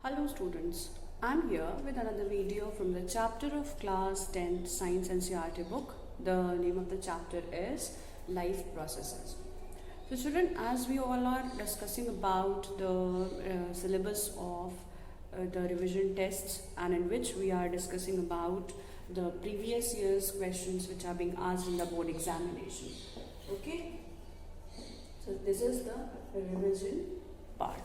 Hello students, I'm here with another video from the chapter of class 10th Science NCERT book. The name of the chapter is Life Processes. So student, as we all are discussing about the syllabus of the revision tests, and in which we are discussing about the previous year's questions which are being asked in the board examination. Okay, so this is the revision part.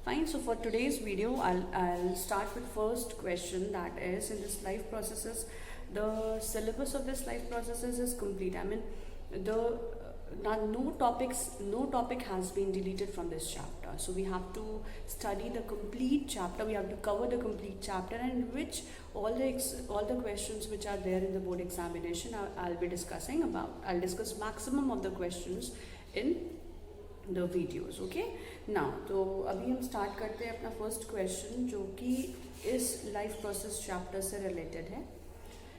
Fine, so for today's video, I'll start with first question, that is, in this life processes, the syllabus of this life processes is complete. I mean, no topic has been deleted from this chapter. So we have to study the complete chapter. We have to cover the complete chapter, and in which all the questions which are there in the board examination, I'll be discussing about. I'll discuss maximum of the questions in the videos. Okay, now तो अभी हम start करते हैं अपना first question, जो कि इस life process chapter से रिलेटेड है.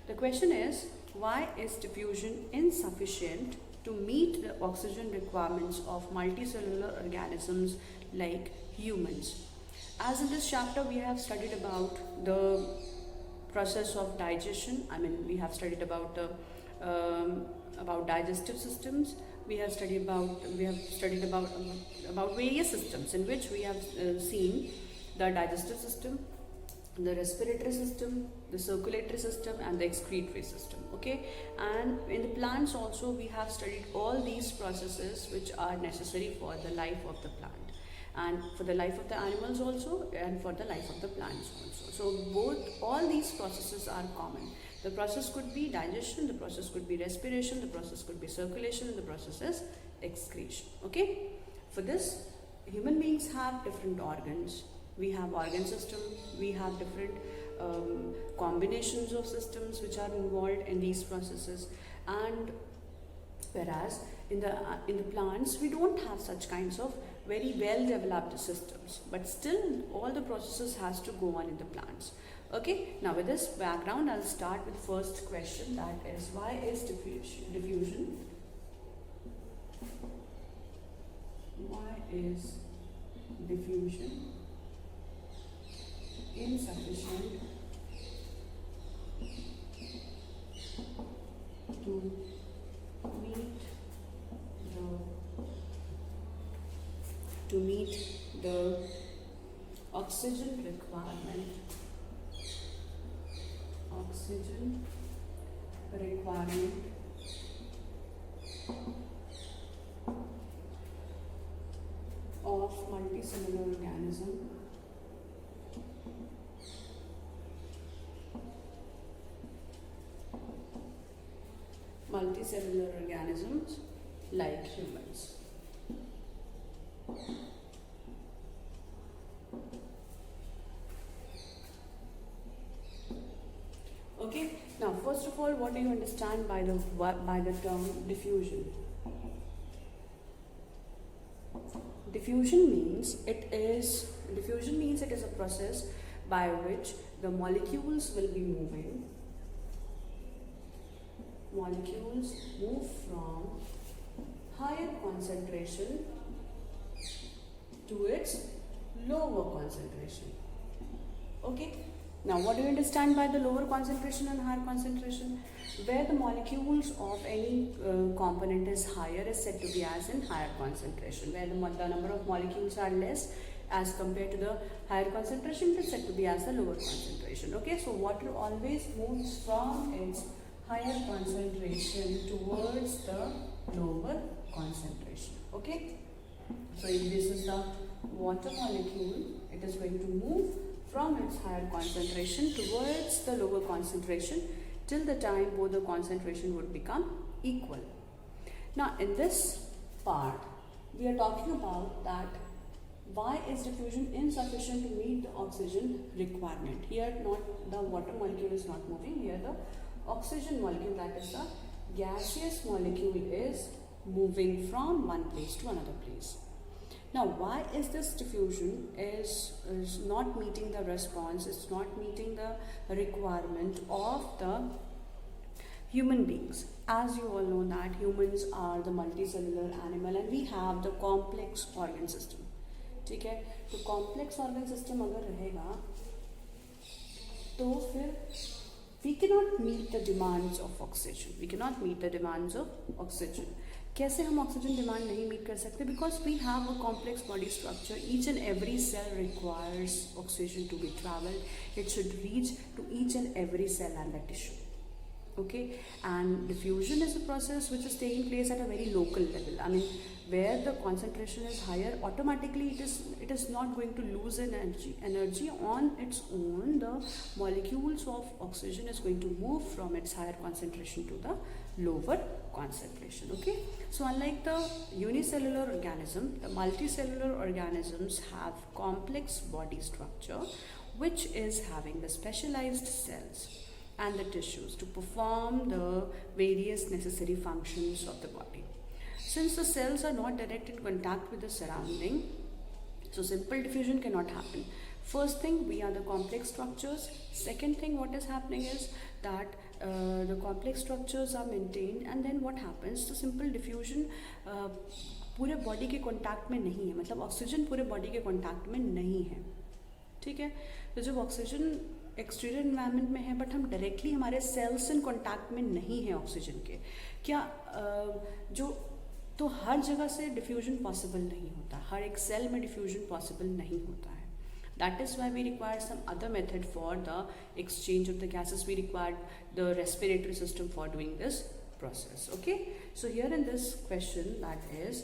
The question is, why is diffusion insufficient to meet the oxygen requirements of multicellular organisms like humans. As in this chapter we have studied about the process of digestion. I mean, we have studied about digestive systems. We have studied about various systems, in which we have seen the digestive system, the respiratory system, the circulatory system, and the excretory system. Okay, and in the plants also we have studied all these processes which are necessary for the life of the plant, and for the life of the animals also, and for the life of the plants also. So all these processes are common. The process could be digestion, the process could be respiration, the process could be circulation, and the process is excretion. Okay, for this, human beings have different organs. We have organ system, we have different combinations of systems which are involved in these processes, and whereas in the plants we don't have such kinds of very well developed systems, but still all the processes has to go on in the plants. Okay, now with this background, I'll start with first question, that is, why is diffusion insufficient to meet the oxygen requirement of multicellular organisms like humans. Okay, now first of all, what do you understand by the term diffusion? Diffusion means it is a process by which the molecules will be moving. Molecules move from higher concentration to its lower concentration. Okay, now what do you understand by the lower concentration and higher concentration? Where the molecules of any component is higher is said to be as in higher concentration. Where the number of molecules are less as compared to the higher concentration, it is said to be as the lower concentration. Okay, so water always moves from its higher concentration towards the lower concentration. Okay, so if this is the water molecule, it is going to move from its higher concentration towards the lower concentration till the time both the concentration would become equal. Now in this part, we are talking about that why is diffusion insufficient to meet the oxygen requirement. Here not the water molecule is not moving, here the oxygen molecule, that is the gaseous molecule, is moving from one place to another place. Now why is this diffusion is not meeting the response, it's not meeting the requirement of the human beings? As you all know that humans are the multicellular animal, and we have the complex organ system. ठीक है, तो complex organ system अगर रहेगा तो फिर we cannot meet the demands of oxygen. We cannot meet the demands of oxygen. कैसे हम oxygen demand नहीं मीट कर सकते? Because we have a complex body structure. Each and every cell requires oxygen to be travelled. It should reach to each and every cell and the tissue. Okay, and diffusion is a process which is taking place at a very local level. I mean, where the concentration is higher, automatically it is not going to lose energy on its own. The molecules of oxygen is going to move from its higher concentration to the lower concentration. Okay, so unlike the unicellular organism, the multicellular organisms have complex body structure which is having the specialized cells and the tissues to perform the various necessary functions of the body. Since the cells are not direct in contact with the surrounding, so simple diffusion cannot happen. First thing, we are the complex structures. Second thing, what is happening is that the complex structures are maintained, and then what happens, so simple diffusion पूरे body के contact में नहीं है, मतलब oxygen पूरे body के contact में नहीं है. ठीक है, तो जब ऑक्सीजन एक्सटीरियर इन्वायरमेंट में है बट हम डायरेक्टली हमारे सेल्स इन कॉन्टैक्ट में नहीं है ऑक्सीजन के, क्या जो तो हर जगह से डिफ्यूजन पॉसिबल नहीं होता, हर एक सेल में डिफ्यूजन पॉसिबल नहीं होता है. That is why we require some other method for the exchange of the gases. We require the respiratory system for doing this process. Okay, so here in this question, that is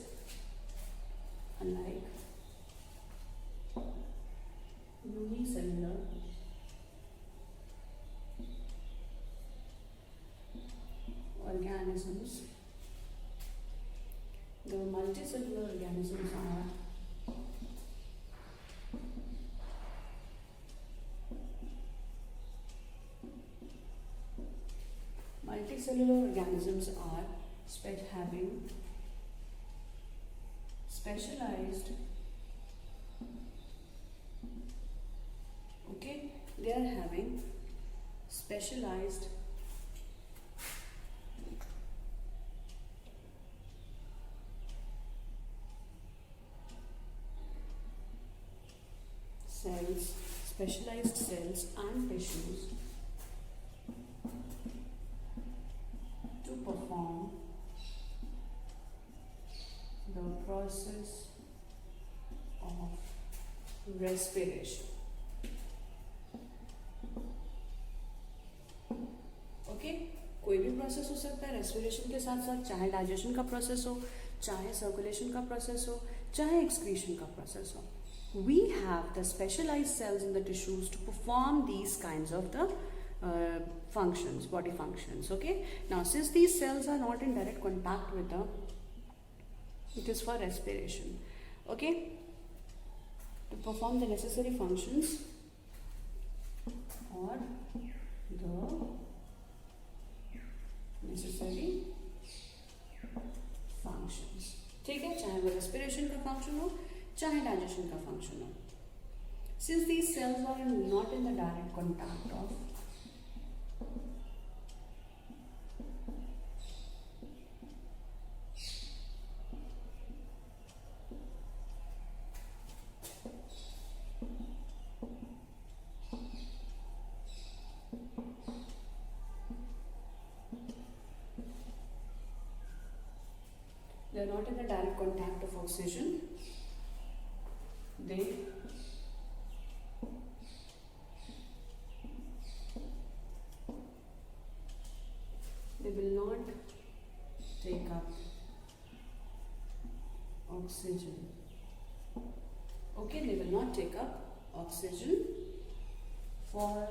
unlike unicellular organisms, the multicellular organisms are having specialized, okay, they are having specialized cells, specialized cells and tissues to perform the process of respiration. Okay, कोई भी process हो सकता है respiration के साथ साथ, चाहे digestion का प्रोसेस हो, चाहे सर्कुलेशन का प्रोसेस हो, चाहे एक्सक्रीशन का प्रोसेस हो. We have the specialized cells in the tissues to perform these kinds of the functions, body functions. Okay, now since these cells are not in direct contact with the, it is for respiration. Okay, to perform the necessary functions or the necessary functions. ठीक है, चाहे वो respiration का function हो, चाहे digestion का function हो. Since these cells are not in the direct contact of they are not in the direct contact of oxygen, they will not take up oxygen. Okay, they will not take up oxygen for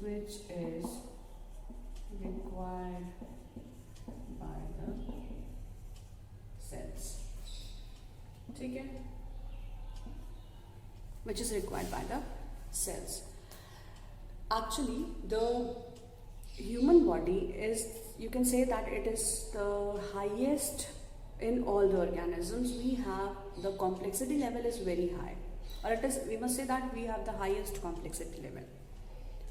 which is required by the cells. ठीक है, which is required by the cells. Actually, the human body is, you can say that it is the highest in all the organisms. We have the complexity level is very high, or it is, we must say that we have the highest complexity level.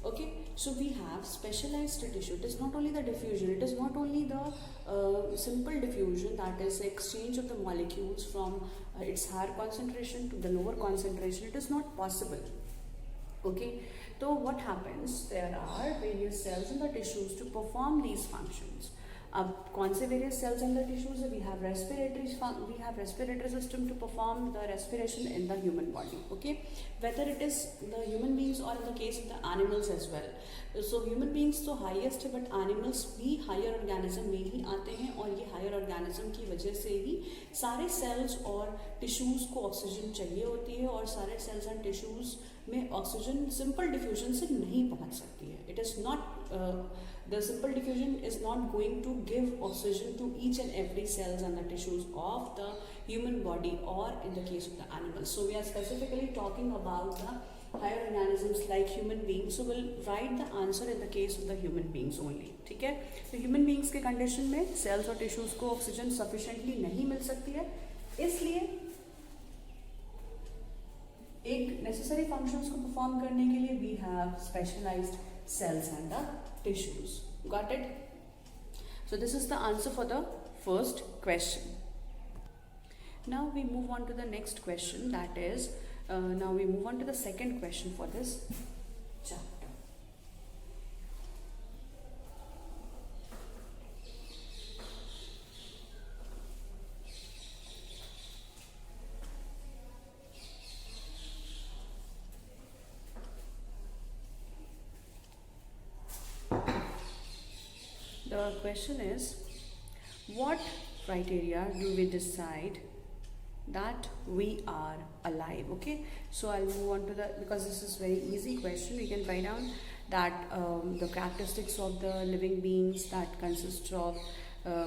Okay, so we have specialized tissue. It is not only the diffusion, it is not only the simple diffusion, that is the exchange of the molecules from its higher concentration to the lower concentration. It is not possible. Okay, so what happens, there are various cells in the tissues to perform these functions. अब कौन से various cells in the tissues, we have respiratory system to perform the respiration in the human body. Okay, whether it is the human beings और in the case of the animals as well. So human beings तो highest है, but animals भी higher organism में ही आते हैं, और ये हायर ऑर्गेनिज्म की वजह से ही सारे सेल्स और टिश्यूज को ऑक्सीजन चाहिए होती है, और सारे सेल्स एंड टिश्यूज में ऑक्सीजन सिंपल डिफ्यूजन से नहीं पहुंच सकती है. It is not the simple diffusion is not going to give oxygen to each and every cells and the tissues of the human body or in the case of the animals. So we are specifically talking about the higher organisms like human beings. So we'll write the answer in the case of the human beings only. ठीक है, तो human beings के condition में sales और tissues को oxygen sufficiently नहीं मिल सकती है, इसलिए एक नेसेसरी फंक्शंस को परफॉर्म करने के लिए we have specialised cells and the tissues. Got it? So this is the answer for the first question. Now we move on to the next question, that is now we move on to the second question for this chapter. The question is, what criteria do we decide that we are alive? Okay, so I'll move on to the, because this is very easy question, we can write down that the characteristics of the living beings that consist of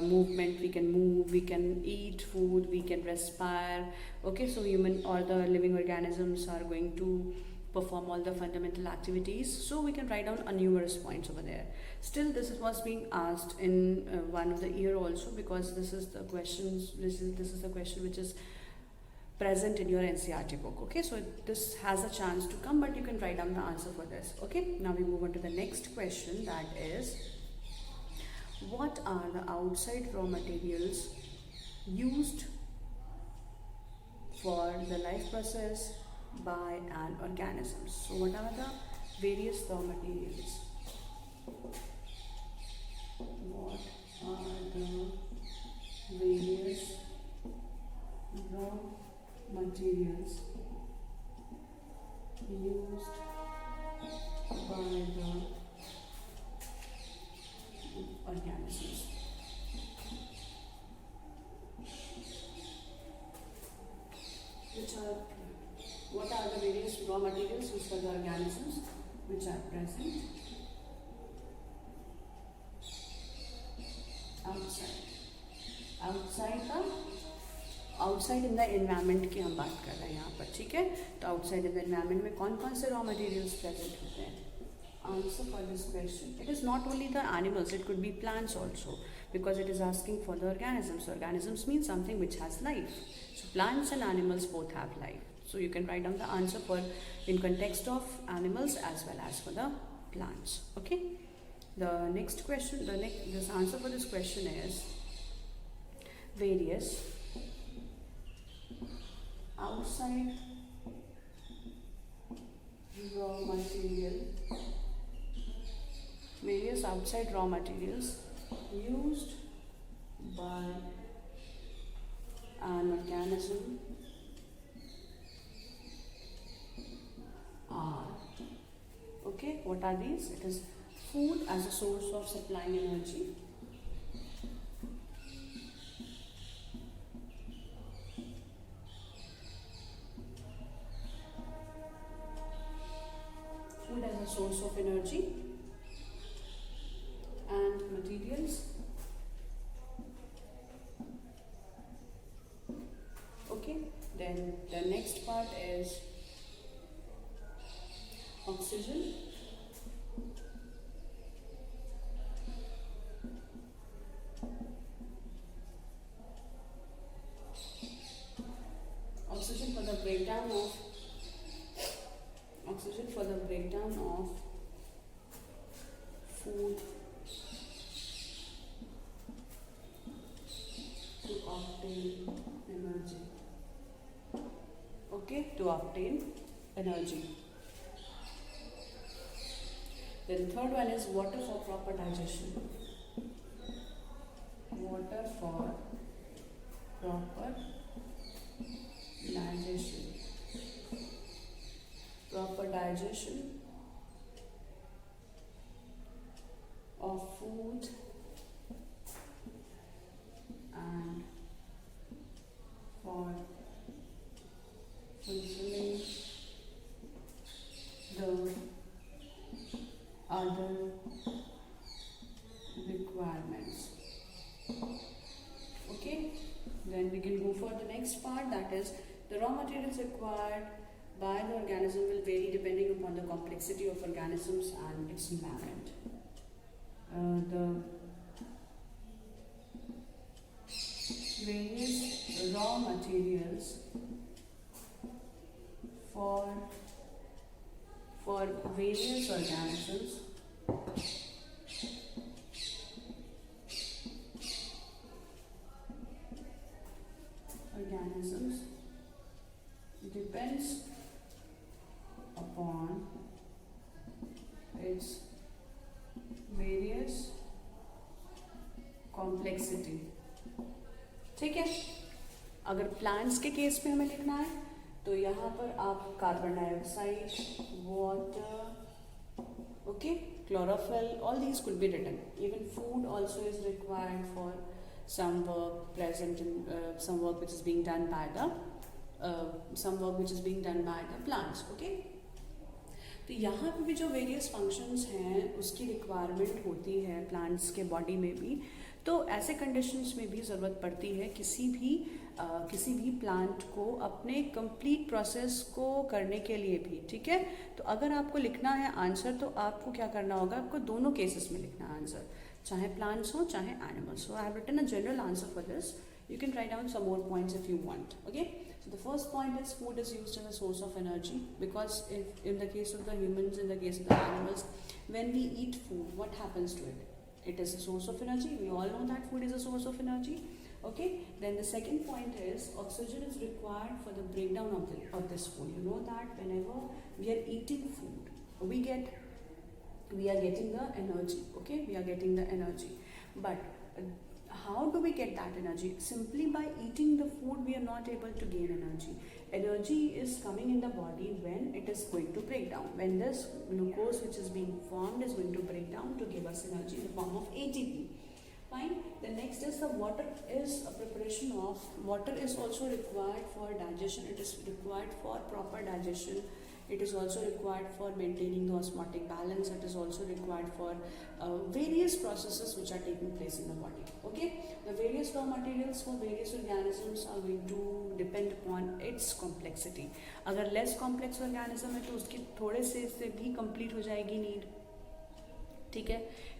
movement. We can move, we can eat food, we can respire. Okay, so human or the living organisms are going to perform all the fundamental activities. So we can write down numerous points over there. Still, this was being asked in one of the year also, because this is the questions. This is the question which is present in your NCERT book. Okay, so this has a chance to come, but you can write down the answer for this. Okay, now we move on to the next question, that is, what are the outside raw materials used for the life process by an organism? So what are the various raw materials? What are the various raw materials used by the organisms? What are the various raw materials used by the organisms which are present outside in the environment की हम बात कर रहे हैं यहाँ पर. ठीक है, तो आउटसाइड इन द एनवायरनमेंट में कौन कौन से रॉ मटेरियल्स प्रेजेंट होते हैं? Answer for this question, it is not only the animals, it could be plants also, because it is asking for the organisms. So organisms means something which has life. So plants and animals both have life. So you can write down the answer for in context of animals as well as for the plants. Okay. The next question, this answer for this question is various outside raw materials used by an organism are, okay, what are these? It is food as a source of supplying energy, source of energy and materials. Okay, then the next part is oxygen. Oxygen for the breakdown of food to obtain energy. Okay, to obtain energy. Then third one is water for proper digestion. Water for proper digestion. Proper digestion of food and for fulfilling the other requirements. Okay, then we can go for the next part, that is the raw materials required by the organism will vary depending upon the complexity of organisms and its environment. The various raw materials for various organisms depends upon its various complexity. ठीक है, अगर plants के case में हमें लिखना है तो यहाँ पर आप carbon dioxide, water, okay, chlorophyll, all these could be written. Even food also is required for some work present in some work which is being done by the plants. Okay, तो यहाँ पे भी जो वेरियस फंक्शंस हैं उसकी requirement होती है plants के बॉडी में भी, तो ऐसे कंडीशंस में भी ज़रूरत पड़ती है किसी भी प्लांट को अपने कंप्लीट प्रोसेस को करने के लिए भी. ठीक है, तो अगर आपको लिखना है आंसर तो आपको क्या करना होगा, आपको दोनों केसेस में लिखना है आंसर, चाहे प्लांट्स हो चाहे एनिमल्स हो. I have written a general answer for this. You can write down some more points if you want. Okay, so the first point is food is used as a source of energy, because if in the case of the humans, in the case of the animals, when we eat food, what happens to it? It is a source of energy. We all know that food is a source of energy. Okay, then the second point is oxygen is required for the breakdown of this food. You know that whenever we are eating food, we are getting the energy. Okay, we are getting the energy, but how do we get that energy? Simply by eating the food we are not able to gain energy. Energy is coming in the body when it is going to break down, when this glucose which is being formed is going to break down to give us energy in the form of ATP. Fine. The next is the water is a preparation of, water is also required for digestion. It is required for proper digestion. It is also required for maintaining the osmotic balance. It is also required for various processes which are taking place in the body. Okay, the various raw materials for various organisms are going to depend upon its complexity. अगर less complex organism है तो उसकी थोड़े से भी complete हो जाएगी need. ठीक है,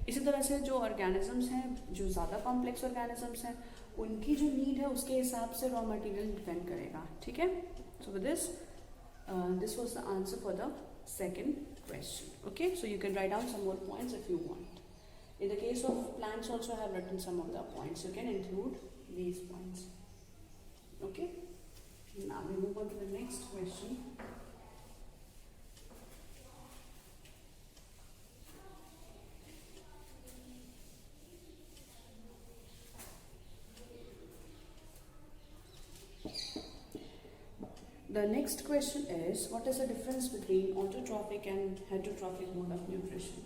इसी तरह से जो organisms हैं, जो ज़्यादा complex organisms हैं, उनकी जो need है उसके हिसाब से raw material depend करेगा. ठीक है, so with this. This was the answer for the second question. Okay, so you can write down some more points if you want. In the case of plants also I have written some of the points. You can include these points. Okay, now we move on to the next question. The next question is, what is the difference between autotrophic and heterotrophic mode of nutrition?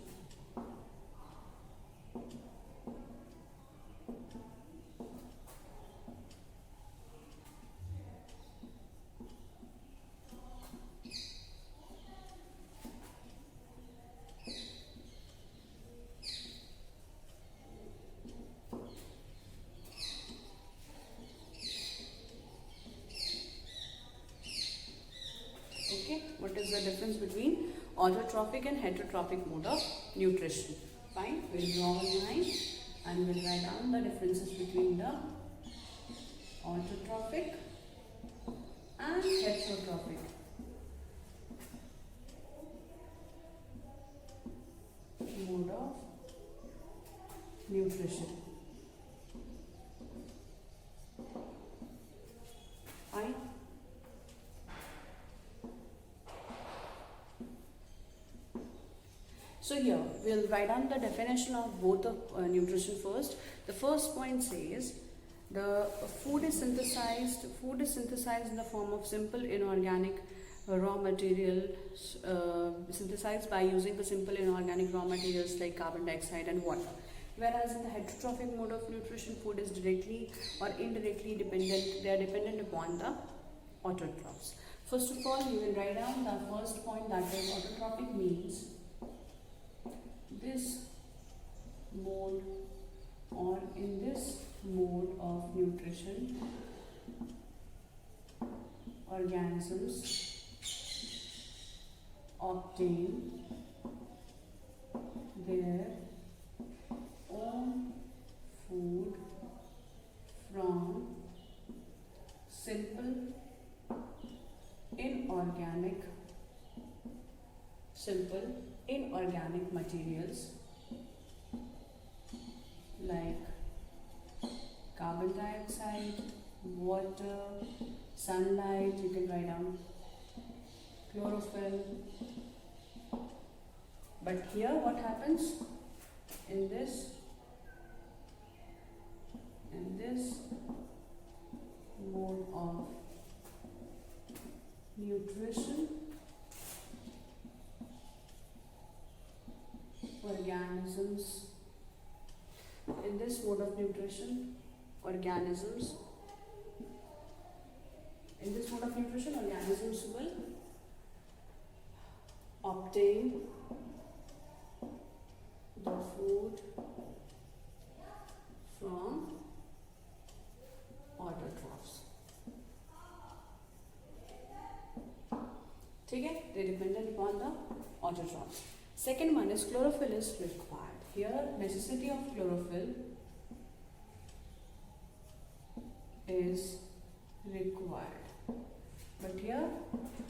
What is the difference between autotrophic and heterotrophic mode of nutrition? Fine, we'll draw a line and we'll write down the differences between the autotrophic and heterotrophic mode of nutrition. Fine. So here we'll write down the definition of both of nutrition first. The first point says the food is synthesized in the form of simple inorganic raw materials, synthesized by using the simple inorganic raw materials like carbon dioxide and water. Whereas in the heterotrophic mode of nutrition, food is directly or indirectly dependent, they are dependent upon the autotrophs. First of all, you will write down the first point, that is autotrophic means this mode or in this mode of nutrition, organisms obtain their own food from simple inorganic materials like carbon dioxide, water, sunlight, you can write down chlorophyll. But here what happens in this mode of nutrition, organisms will obtain the food from autotrophs. ठीक है, they dependent upon the autotrophs. Second one is chlorophyll is required. Here necessity of chlorophyll is required, but here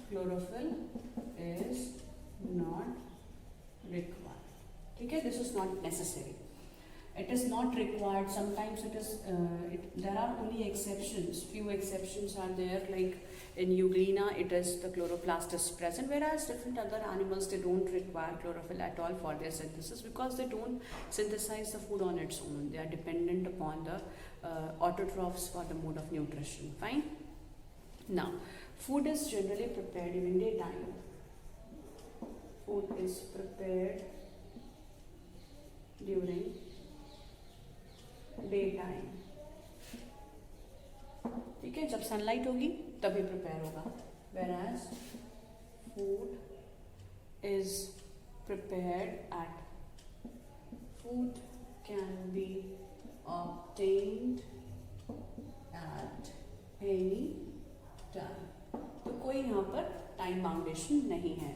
chlorophyll is not required. ठीक है, this is not necessary. It is not required. Sometimes it is. There are only exceptions. Few exceptions are there. Like in Euglena, it is the chloroplast is present, whereas different other animals, they don't require chlorophyll at all for their synthesis because they don't synthesize the food on its own. They are dependent upon the autotrophs for the mode of nutrition. Fine. Now, food is generally prepared during daytime. Food is prepared during day time. ठीक है, जब sunlight होगी तभी prepare होगा. whereas food is prepared at food can be obtained at any time. तो कोई यहाँ पर टाइम बाउंडेशन नहीं है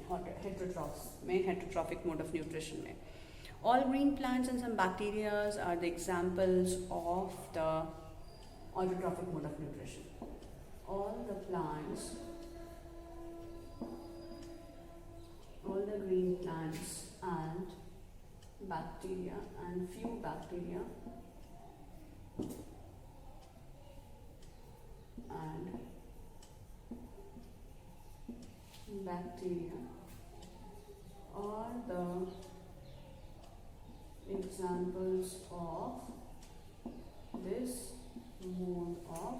हेटरोट्रॉफ्स में, हेटरोट्रॉफिक मोड ऑफ न्यूट्रिशन में. All green plants and some bacteria are the examples of the autotrophic mode of nutrition. All the plants, all the green plants and bacteria and few bacteria are the examples of this mode of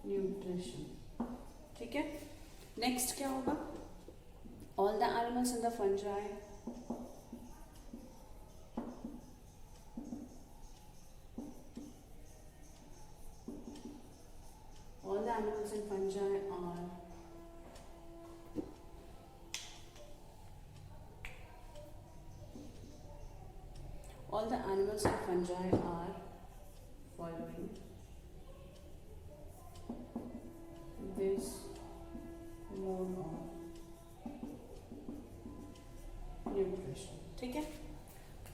nutrition. ठीक है, next क्या होगा? All the animals and the fungi, all the animals and fungi are all the animals and fungi are following this mode of nutrition. ठीक है,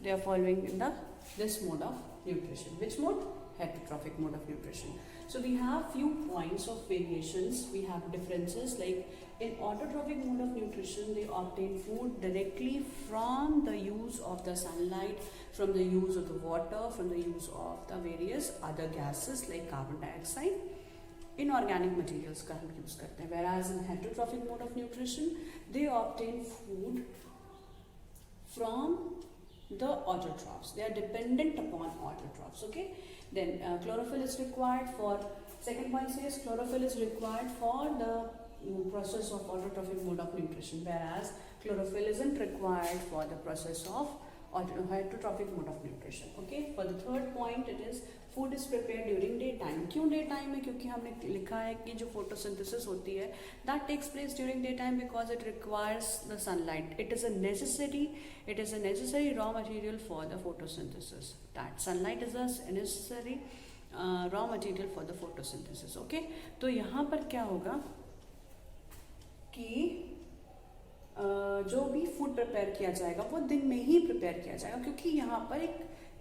they are following in this mode of nutrition. Which mode? Heterotrophic mode of nutrition. So we have few points of variations, we have differences. Like in autotrophic mode of nutrition, they obtain food directly from the use of the sunlight, from the use of the water, from the use of the various other gases like carbon dioxide, inorganic materials का हम use करते हैं. Whereas in heterotrophic mode of nutrition, they obtain food from the autotrophs. They are dependent upon autotrophs. Okay. Then chlorophyll is required for, second point says chlorophyll is required for the process of autotrophic mode of nutrition, whereas chlorophyll isn't required for the process of heterotrophic mode of nutrition. Okay. For the third point, it is food is prepared during daytime. क्यों daytime है? क्योंकि हमने लिखा है कि जो photosynthesis होती है that takes place during daytime because it requires the sunlight. It is a necessary raw material for the photosynthesis. That sunlight is a necessary raw material for the photosynthesis. Okay. तो यहाँ पर क्या होगा कि जो भी फूड प्रिपेयर किया जाएगा वो दिन में ही प्रिपेयर किया जाएगा, क्योंकि यहाँ पर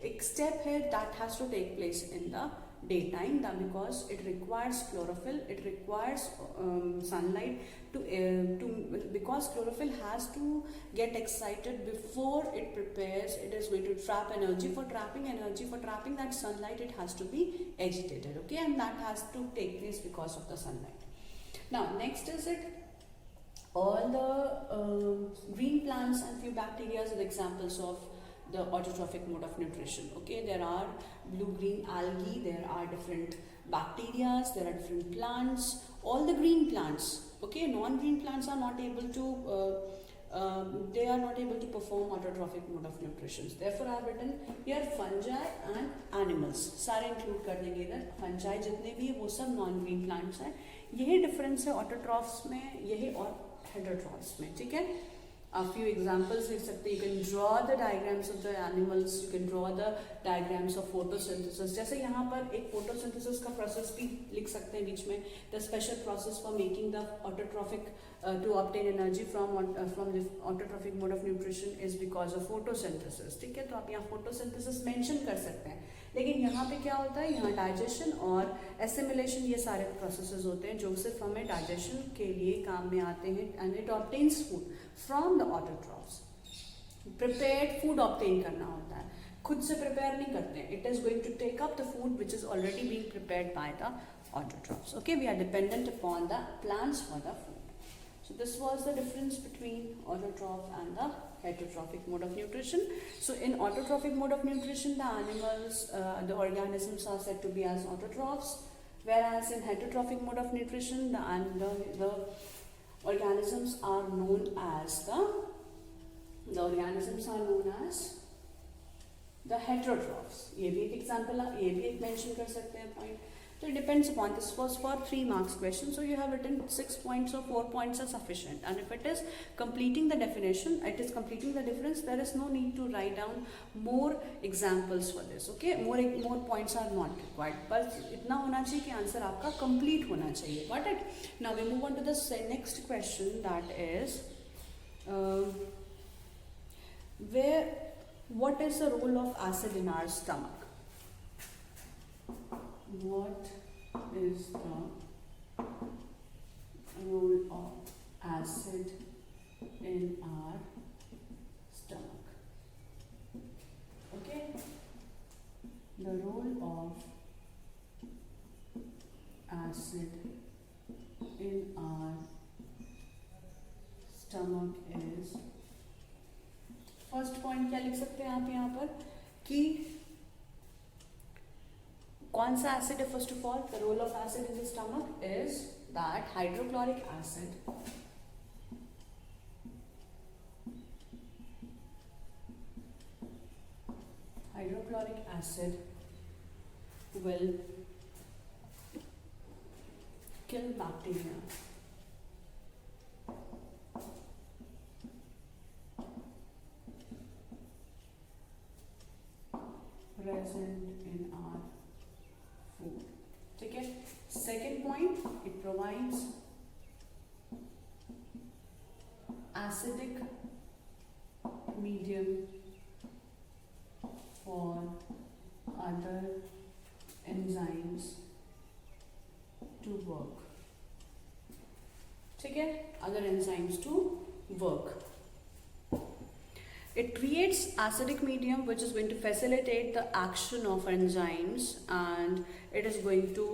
एक स्टेप है that has to take place in the daytime, that because it requires chlorophyll, it requires sunlight because chlorophyll has to get excited before it prepares. It is going to trap energy. For trapping that sunlight, it has to be agitated. Okay, and that has to take place because of the sunlight. Now next is it all the green plants and few bacteria are examples of the autotrophic mode of nutrition. Okay, there are blue-green algae, there are different bacteria, there are different plants, all the green plants. Okay, non-green plants are not able to they are not able to perform autotrophic mode of nutrition. Therefore I have written here fungi and animals, सारे include कर देंगे इधर. Fungi जितने भी है वो सब non-green plants हैं. यही difference है autotrophs में, यही और heterotrophs में. ठीक है. A few examples लिख सकते हैं. You can draw the diagrams of the animals. You can draw the diagrams of photosynthesis. जैसे यहाँ पर एक photosynthesis का process भी लिख सकते हैं बीच में. The special process for making the autotrophic to obtain energy from the autotrophic mode of nutrition is because of photosynthesis. ठीक है, तो आप यहाँ photosynthesis mention कर सकते हैं. लेकिन यहाँ पे क्या होता है, यहाँ डाइजेशन और एसिमिलेशन ये सारे प्रोसेसेस होते हैं जो सिर्फ हमें डाइजेशन के लिए काम में आते हैं. And it obtains food from the autotrophs. Prepared food obtain करना होता है, खुद से प्रिपेयर नहीं करते हैं. It is going to take up the food which is already being prepared by the autotrophs. Okay, we are dependent upon the plants for the food. So this was the difference between autotroph and the heterotrophic mode of nutrition. So in autotrophic mode of nutrition, the animals, the organisms are said to be as autotrophs, whereas in heterotrophic mode of nutrition, the organisms are known as the heterotrophs. ये भी एक example है, ये भी एक mention कर सकते हैं point. So it depends upon, this was for 3 marks question, so you have written 6 points or 4 points are sufficient. And if it is completing the definition, it is completing the difference, there is no need to write down more examples for this. Okay, more points are not required, but इतना होना चाहिए कि answer आपका complete होना चाहिए. Got it? Now we move on to the next question, that is what is the role of acid in our stomach? What is the role of acid in our stomach? Okay, the role of acid in our stomach is, first point क्या लिख सकते हैं आप यहाँ पर कि कौन सा एसिड है. First of all, the role of acid in the stomach is that hydrochloric acid will kill bacteria. Present in our food. ठीक है. Second point, it provides acidic medium for other enzymes to work. ठीक है, other enzymes to work. It creates acidic medium which is going to facilitate the action of enzymes, and it is going to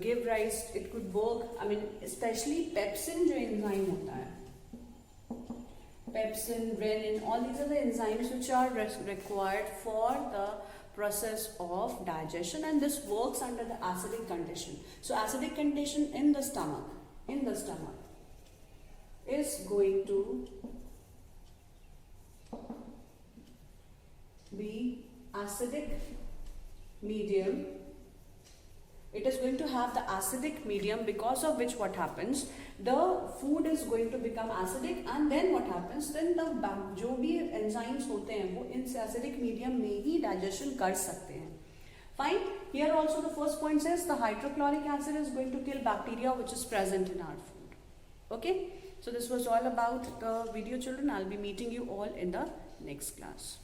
give rise, it could work, I mean especially pepsin जो enzyme होता है, pepsin, renin, all these are the enzymes which are required for the process of digestion, and this works under the acidic condition. So acidic condition in the stomach is going to be acidic medium. It is going to have the acidic medium, because of which what happens, the food is going to become acidic, and then what happens, then the जो भी enzymes होते हैं वो इन acidic medium में ही digestion कर सकते हैं. Fine. Here also the first point says the hydrochloric acid is going to kill bacteria which is present in our food. Okay. So this was all about the video, children. I'll be meeting you all in the next class.